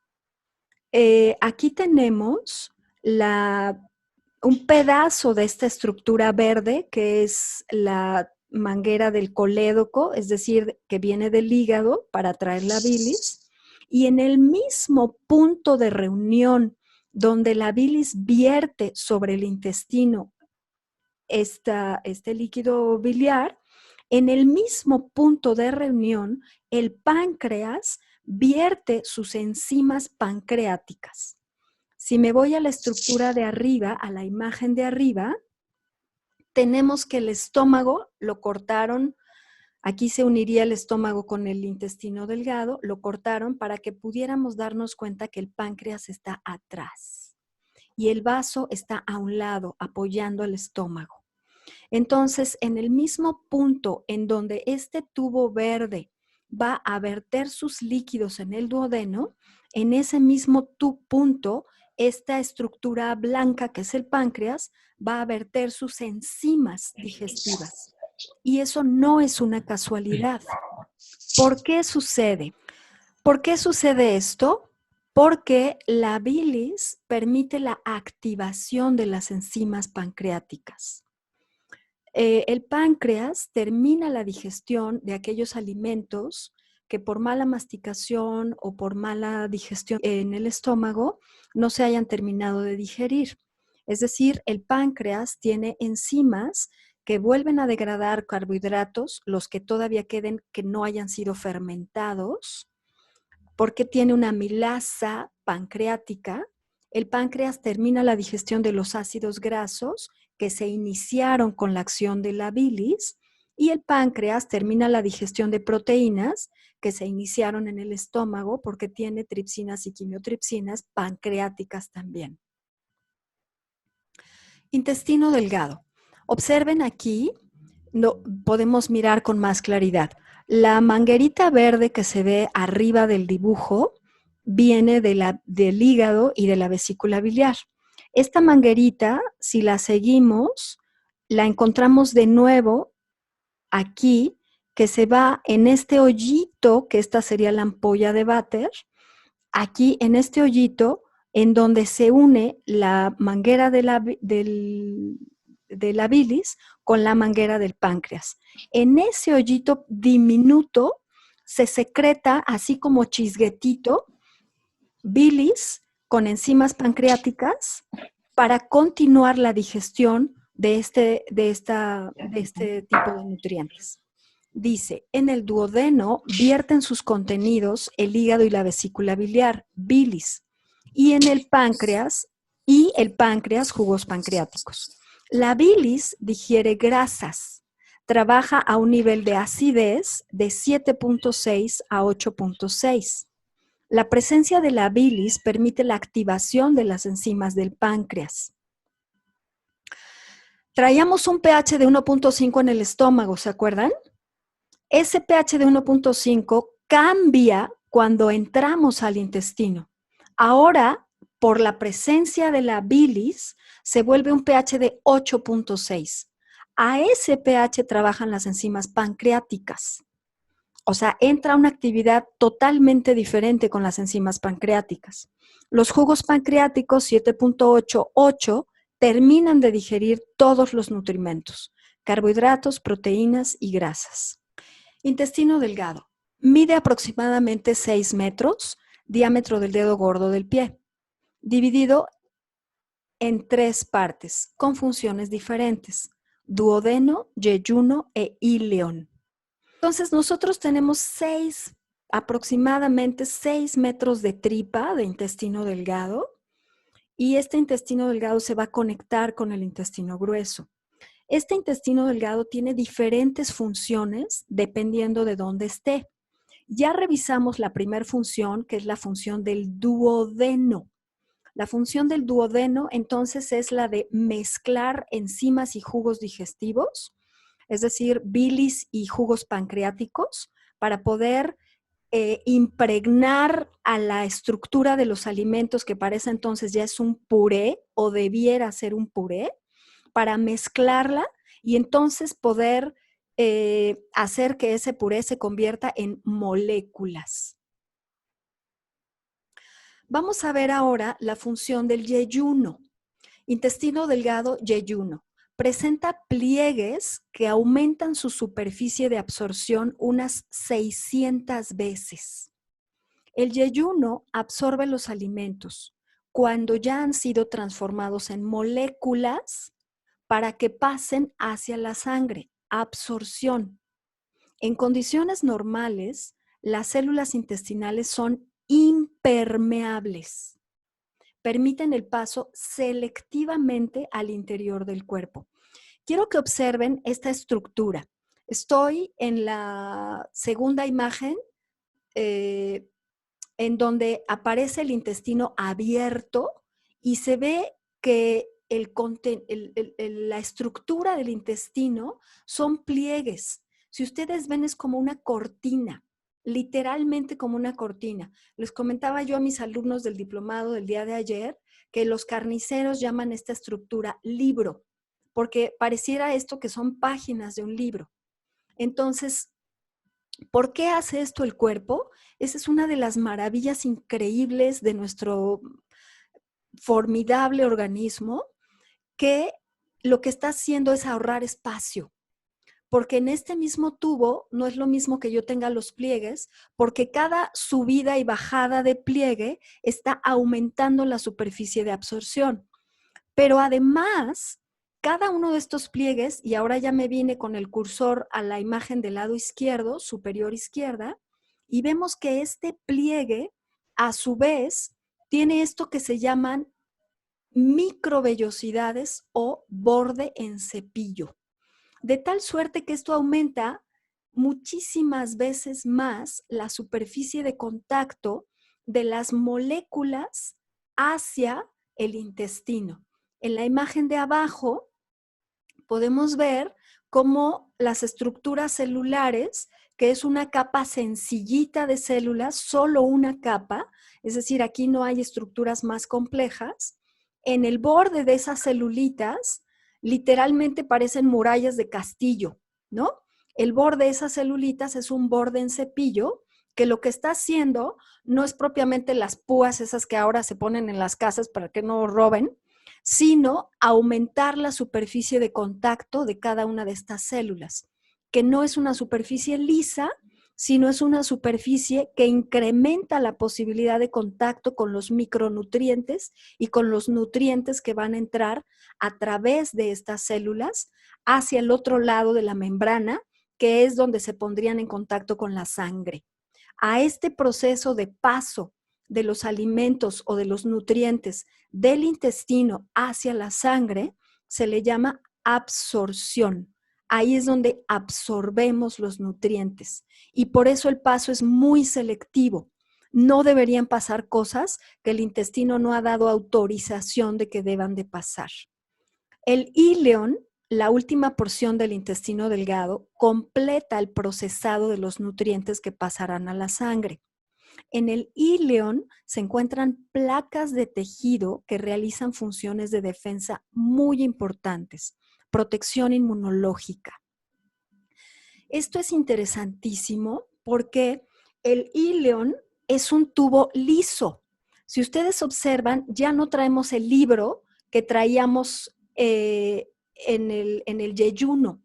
Aquí tenemos un pedazo de esta estructura verde, que es la manguera del colédoco, es decir, que viene del hígado para traer la bilis, y en el mismo punto de reunión donde la bilis vierte sobre el intestino este líquido biliar, en el mismo punto de reunión, el páncreas vierte sus enzimas pancreáticas. Si me voy a la estructura de arriba, a la imagen de arriba, tenemos que el estómago lo cortaron. Aquí se uniría el estómago con el intestino delgado, lo cortaron para que pudiéramos darnos cuenta que el páncreas está atrás y el vaso está a un lado, apoyando el estómago. Entonces, en el mismo punto en donde este tubo verde va a verter sus líquidos en el duodeno, en ese mismo punto, esta estructura blanca que es el páncreas va a verter sus enzimas digestivas. Y eso no es una casualidad. ¿Por qué sucede? ¿Por qué sucede esto? Porque la bilis permite la activación de las enzimas pancreáticas. El páncreas termina la digestión de aquellos alimentos que por mala masticación o por mala digestión en el estómago no se hayan terminado de digerir. Es decir, el páncreas tiene enzimas que vuelven a degradar carbohidratos, los que todavía queden que no hayan sido fermentados, porque tiene una amilasa pancreática. El páncreas termina la digestión de los ácidos grasos que se iniciaron con la acción de la bilis y el páncreas termina la digestión de proteínas que se iniciaron en el estómago porque tiene tripsinas y quimiotripsinas pancreáticas también. Intestino delgado. Observen aquí, podemos mirar con más claridad. La manguerita verde que se ve arriba del dibujo viene del hígado y de la vesícula biliar. Esta manguerita, si la seguimos, la encontramos de nuevo aquí, que se va en este hoyito, que esta sería la ampolla de váter, aquí en este hoyito, en donde se une la manguera de la bilis con la manguera del páncreas. En ese hoyito diminuto se secreta, así como chisguetito, bilis con enzimas pancreáticas para continuar la digestión de este tipo de nutrientes. Dice, en el duodeno vierten sus contenidos el hígado y la vesícula biliar, bilis, y en el páncreas jugos pancreáticos. La bilis digiere grasas, trabaja a un nivel de acidez de 7.6 a 8.6. La presencia de la bilis permite la activación de las enzimas del páncreas. Traíamos un pH de 1.5 en el estómago, ¿se acuerdan? Ese pH de 1.5 cambia cuando entramos al intestino. Ahora, por la presencia de la bilis, se vuelve un pH de 8.6. A ese pH trabajan las enzimas pancreáticas. O sea, entra una actividad totalmente diferente con las enzimas pancreáticas. Los jugos pancreáticos 7.88 terminan de digerir todos los nutrimentos, carbohidratos, proteínas y grasas. Intestino delgado. Mide aproximadamente 6 metros, diámetro del dedo gordo del pie, dividido en 3 partes, con funciones diferentes: duodeno, yeyuno e íleon. Entonces, nosotros tenemos aproximadamente 6 metros de tripa de intestino delgado, y este intestino delgado se va a conectar con el intestino grueso. Este intestino delgado tiene diferentes funciones dependiendo de dónde esté. Ya revisamos la primera función, que es la función del duodeno. La función del duodeno, entonces, es la de mezclar enzimas y jugos digestivos, es decir, bilis y jugos pancreáticos, para poder impregnar a la estructura de los alimentos, que para ese entonces ya es un puré o debiera ser un puré, para mezclarla y entonces poder hacer que ese puré se convierta en moléculas. Vamos a ver ahora la función del yeyuno. Intestino delgado, yeyuno. Presenta pliegues que aumentan su superficie de absorción unas 600 veces. El yeyuno absorbe los alimentos cuando ya han sido transformados en moléculas para que pasen hacia la sangre. Absorción. En condiciones normales, las células intestinales son impermeables. Permiten el paso selectivamente al interior del cuerpo. Quiero que observen esta estructura. Estoy en la segunda imagen, en donde aparece el intestino abierto y se ve que la estructura del intestino son pliegues. Si ustedes ven, es como una cortina, literalmente como una cortina. Les comentaba yo a mis alumnos del diplomado del día de ayer que los carniceros llaman esta estructura libro, porque pareciera esto que son páginas de un libro. Entonces, ¿por qué hace esto el cuerpo? Esa es una de las maravillas increíbles de nuestro formidable organismo, que lo que está haciendo es ahorrar espacio. Porque en este mismo tubo no es lo mismo que yo tenga los pliegues, porque cada subida y bajada de pliegue está aumentando la superficie de absorción. Pero además, cada uno de estos pliegues, y ahora ya me vine con el cursor a la imagen del lado izquierdo, superior izquierda, y vemos que este pliegue, a su vez, tiene esto que se llaman microvellosidades o borde en cepillo. De tal suerte que esto aumenta muchísimas veces más la superficie de contacto de las moléculas hacia el intestino. En la imagen de abajo podemos ver cómo las estructuras celulares, que es una capa sencillita de células, solo una capa, es decir, aquí no hay estructuras más complejas, en el borde de esas celulitas literalmente parecen murallas de castillo, ¿no? El borde de esas celulitas es un borde en cepillo que lo que está haciendo no es propiamente las púas esas que ahora se ponen en las casas para que no roben, sino aumentar la superficie de contacto de cada una de estas células, que no es una superficie lisa, sino es una superficie que incrementa la posibilidad de contacto con los micronutrientes y con los nutrientes que van a entrar a través de estas células hacia el otro lado de la membrana, que es donde se pondrían en contacto con la sangre. A este proceso de paso de los alimentos o de los nutrientes del intestino hacia la sangre se le llama absorción. Ahí es donde absorbemos los nutrientes y por eso el paso es muy selectivo. No deberían pasar cosas que el intestino no ha dado autorización de que deban de pasar. El íleon la última porción del intestino delgado completa el procesado de los nutrientes que pasarán a la sangre. En el íleon se encuentran placas de tejido que realizan funciones de defensa muy importantes, protección inmunológica. Esto es interesantísimo porque el íleon es un tubo liso. Si ustedes observan, ya no traemos el libro que traíamos en el yeyuno.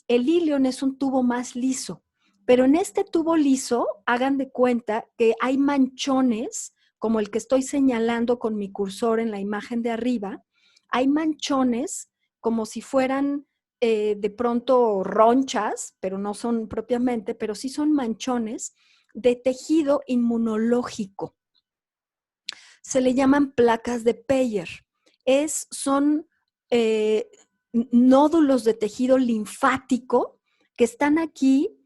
El íleon es un tubo más liso, pero en este tubo liso, hagan de cuenta que hay manchones, como el que estoy señalando con mi cursor en la imagen de arriba, hay manchones como si fueran de pronto ronchas, pero no son propiamente, pero sí son manchones de tejido inmunológico. Se le llaman placas de Peyer. Son nódulos de tejido linfático que están aquí,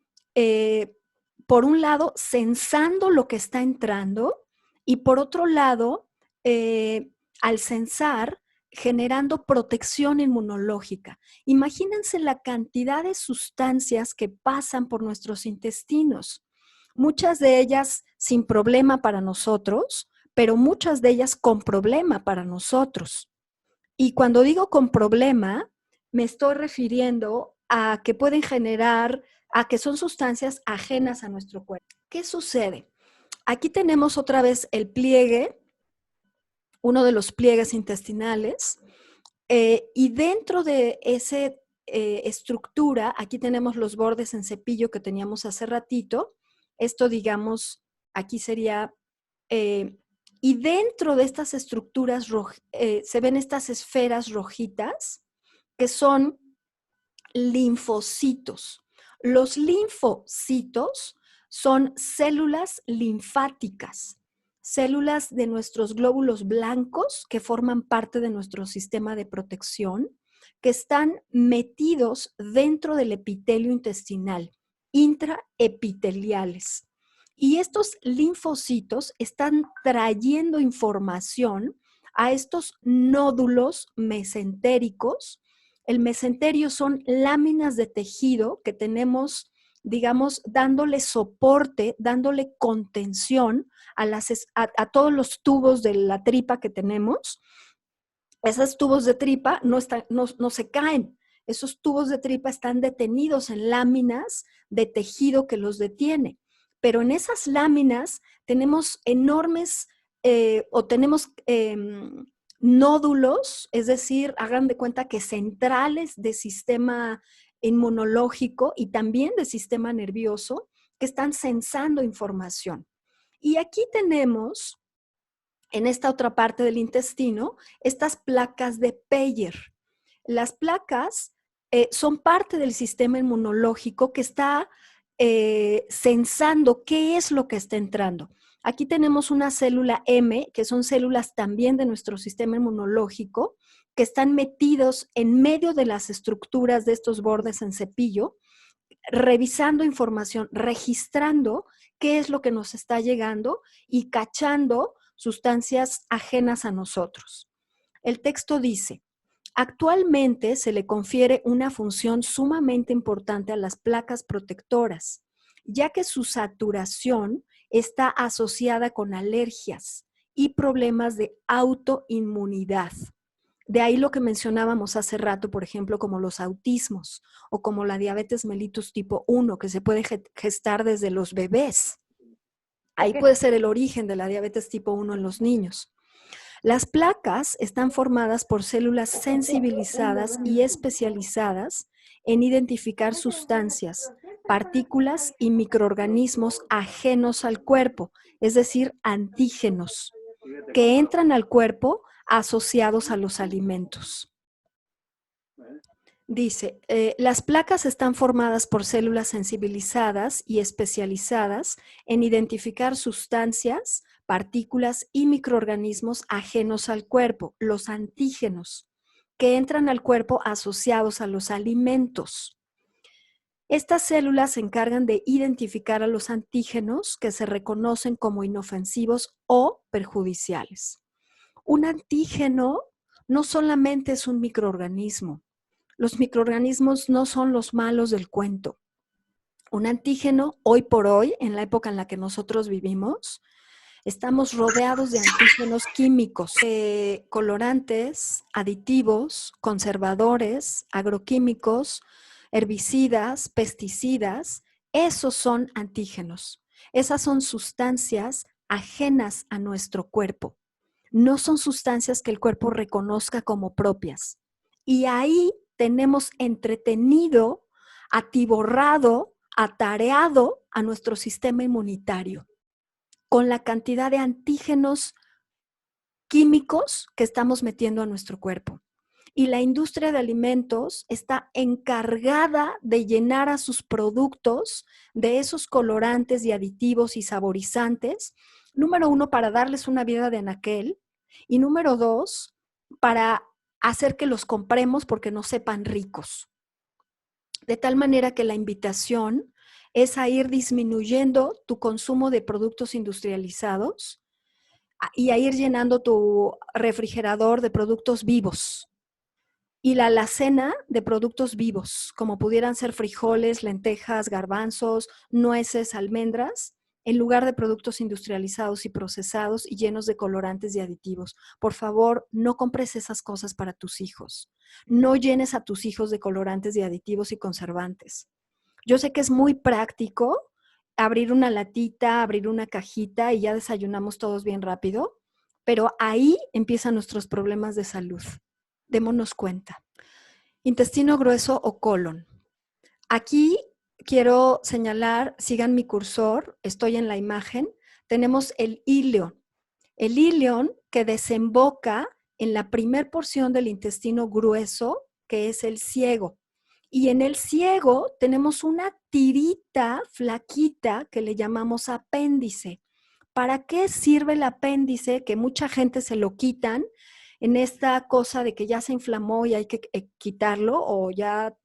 por un lado, sensando lo que está entrando y por otro lado, al sensar, generando protección inmunológica. Imagínense la cantidad de sustancias que pasan por nuestros intestinos, muchas de ellas sin problema para nosotros, pero muchas de ellas con problema para nosotros. Y cuando digo con problema, me estoy refiriendo a que pueden generar, a que son sustancias ajenas a nuestro cuerpo. ¿Qué sucede? Aquí tenemos otra vez el pliegue, uno de los pliegues intestinales, y dentro de esa estructura, aquí tenemos los bordes en cepillo que teníamos hace ratito. Esto, digamos, aquí sería... y dentro de estas estructuras se ven estas esferas rojitas que son linfocitos. Los linfocitos son células linfáticas, células de nuestros glóbulos blancos que forman parte de nuestro sistema de protección, que están metidos dentro del epitelio intestinal, intraepiteliales. Y estos linfocitos están trayendo información a estos nódulos mesentéricos. El mesenterio son láminas de tejido que tenemos, digamos, dándole soporte, dándole contención a todos los tubos de la tripa que tenemos. Esos tubos de tripa no se caen. Esos tubos de tripa están detenidos en láminas de tejido que los detiene. Pero en esas láminas tenemos enormes nódulos, es decir, hagan de cuenta que centrales de sistema inmunológico y también de sistema nervioso que están sensando información. Y aquí tenemos, en esta otra parte del intestino, estas placas de Peyer. Las placas son parte del sistema inmunológico que está sensando qué es lo que está entrando. Aquí tenemos una célula M, que son células también de nuestro sistema inmunológico, que están metidos en medio de las estructuras de estos bordes en cepillo, revisando información, registrando qué es lo que nos está llegando y cachando sustancias ajenas a nosotros. El texto dice: actualmente se le confiere una función sumamente importante a las placas protectoras, ya que su saturación está asociada con alergias y problemas de autoinmunidad. De ahí lo que mencionábamos hace rato, por ejemplo, como los autismos o como la diabetes mellitus tipo 1, que se puede gestar desde los bebés. Ahí puede ser el origen de la diabetes tipo 1 en los niños. Las placas están formadas por células sensibilizadas y especializadas en identificar sustancias, partículas y microorganismos ajenos al cuerpo, es decir, antígenos, que entran al cuerpo asociados a los alimentos. Dice, las placas están formadas por células sensibilizadas y especializadas en identificar sustancias, partículas y microorganismos ajenos al cuerpo, los antígenos, que entran al cuerpo asociados a los alimentos. Estas células se encargan de identificar a los antígenos que se reconocen como inofensivos o perjudiciales. Un antígeno no solamente es un microorganismo. Los microorganismos no son los malos del cuento. Un antígeno, hoy por hoy, en la época en la que nosotros vivimos, estamos rodeados de antígenos químicos, colorantes, aditivos, conservadores, agroquímicos, herbicidas, pesticidas. Esos son antígenos. Esas son sustancias ajenas a nuestro cuerpo. No son sustancias que el cuerpo reconozca como propias. Y ahí tenemos entretenido, atiborrado, atareado a nuestro sistema inmunitario con la cantidad de antígenos químicos que estamos metiendo a nuestro cuerpo. Y la industria de alimentos está encargada de llenar a sus productos de esos colorantes y aditivos y saborizantes, número uno, para darles una vida de anaquel, y número dos, para hacer que los compremos porque no sepan ricos. De tal manera que la invitación es a ir disminuyendo tu consumo de productos industrializados y a ir llenando tu refrigerador de productos vivos y la alacena de productos vivos, como pudieran ser frijoles, lentejas, garbanzos, nueces, almendras, en lugar de productos industrializados y procesados y llenos de colorantes y aditivos. Por favor, no compres esas cosas para tus hijos. No llenes a tus hijos de colorantes y aditivos y conservantes. Yo sé que es muy práctico abrir una latita, abrir una cajita y ya desayunamos todos bien rápido, pero ahí empiezan nuestros problemas de salud. Démonos cuenta. Intestino grueso o colon. Aquí quiero señalar, sigan mi cursor, estoy en la imagen, tenemos el ilion. El ilion que desemboca en la primer porción del intestino grueso, que es el ciego. Y en el ciego tenemos una tirita flaquita que le llamamos apéndice. ¿Para qué sirve el apéndice? Que mucha gente se lo quitan en esta cosa de que ya se inflamó y hay que quitarlo, o ya,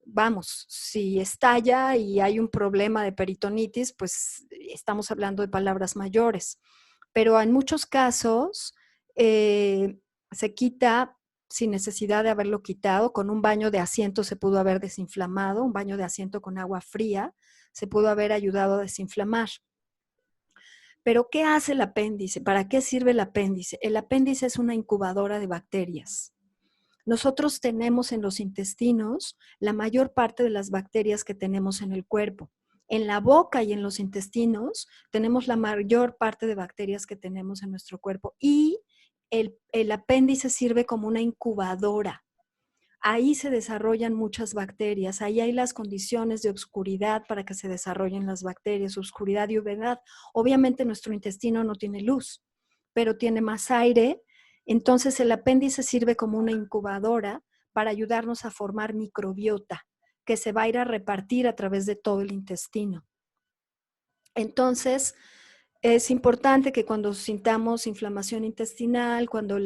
vamos, si estalla y hay un problema de peritonitis, pues estamos hablando de palabras mayores. Pero en muchos casos se quita sin necesidad de haberlo quitado. Con un baño de asiento se pudo haber desinflamado, un baño de asiento con agua fría se pudo haber ayudado a desinflamar. Pero ¿qué hace el apéndice? ¿Para qué sirve el apéndice? El apéndice es una incubadora de bacterias. Nosotros tenemos en los intestinos la mayor parte de las bacterias que tenemos en el cuerpo. En la boca y en los intestinos tenemos la mayor parte de bacterias que tenemos en nuestro cuerpo, y el apéndice sirve como una incubadora. Ahí se desarrollan muchas bacterias, ahí hay las condiciones de oscuridad para que se desarrollen las bacterias, oscuridad y humedad. Obviamente nuestro intestino no tiene luz, pero tiene más aire, entonces el apéndice sirve como una incubadora para ayudarnos a formar microbiota, que se va a ir a repartir a través de todo el intestino. Entonces, es importante que cuando sintamos inflamación intestinal, cuando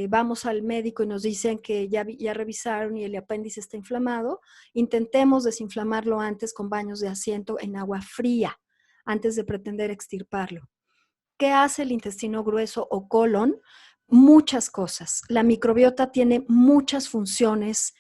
vamos al médico y nos dicen que ya revisaron y el apéndice está inflamado, intentemos desinflamarlo antes con baños de asiento en agua fría, antes de pretender extirparlo. ¿Qué hace el intestino grueso o colon? Muchas cosas. La microbiota tiene muchas funciones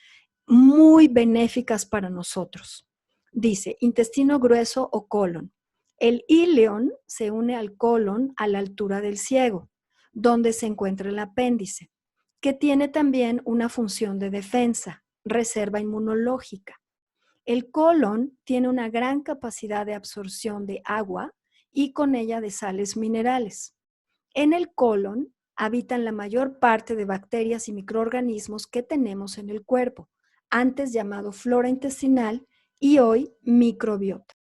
muy benéficas para nosotros. Dice, intestino grueso o colon. El ilion se une al colon a la altura del ciego, donde se encuentra el apéndice, que tiene también una función de defensa, reserva inmunológica. El colon tiene una gran capacidad de absorción de agua y con ella de sales minerales. En el colon habitan la mayor parte de bacterias y microorganismos que tenemos en el cuerpo, antes llamado flora intestinal y hoy microbiota.